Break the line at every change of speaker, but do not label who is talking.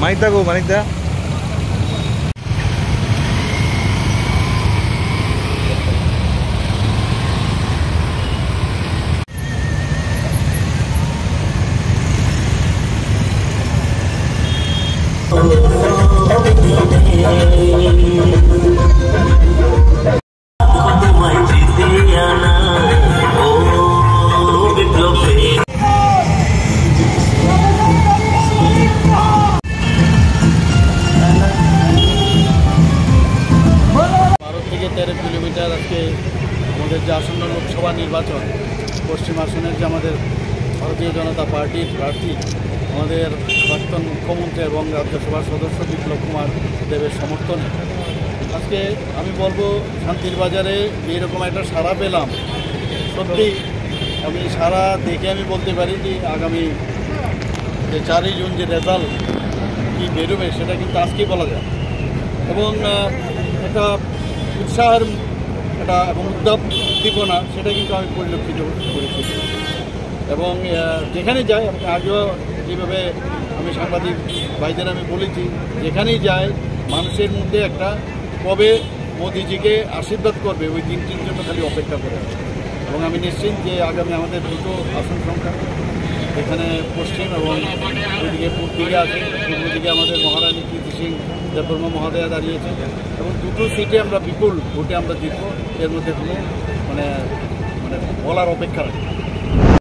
মানিক দা গো, মানিক দা।
থেকে 13 কিলোমিটার আজকে আমাদের যে আসন্ন লোকসভা নির্বাচন, পশ্চিম আসনের যে আমাদের ভারতীয় জনতা পার্টির প্রার্থী, আমাদের প্রাক্তন মুখ্যমন্ত্রী এবং রাজ্যসভার সদস্য বিপ্লব কুমার দেবের সমর্থনে আজকে আমি বলবো শান্তির বাজারে এইরকম একটা সাড়া পেলাম। সত্যি আমি সারা দেখে আমি বলতে পারি যে আগামী যে 4ই জুন যে রেজাল্ট কী বেরোবে সেটা কিন্তু আজকেই বলা যায়। এবং একটা উৎসাহের একটা এবং উদ্দীপনা সেটা কিন্তু আমি পরিলক্ষিত করেছি। এবং যেখানে যাই, আগেও যেভাবে আমি সাংবাদিক ভাইদের আমি বলেছি, যেখানেই যাই মানুষের মধ্যে একটা কবে মোদিজিকে আশীর্বাদ করবে ওই দিনটির জন্য খালি অপেক্ষা করে। এবং আমি নিশ্চিত যে আগামী আমাদের দুটো আসন সংখ্যা, এখানে পশ্চিম এবং ওইদিকে পূর্ব দিকে আছে, পূর্ব দিকে আমাদের মহারানী কীর্তি সিং দেববর্মা মহোদয়া দাঁড়িয়েছে এবং দুটো সিটে আমরা বিপুল ভোটে আমরা জিতবো। এর মধ্যে কোনো মানে বলার অপেক্ষা রাখি।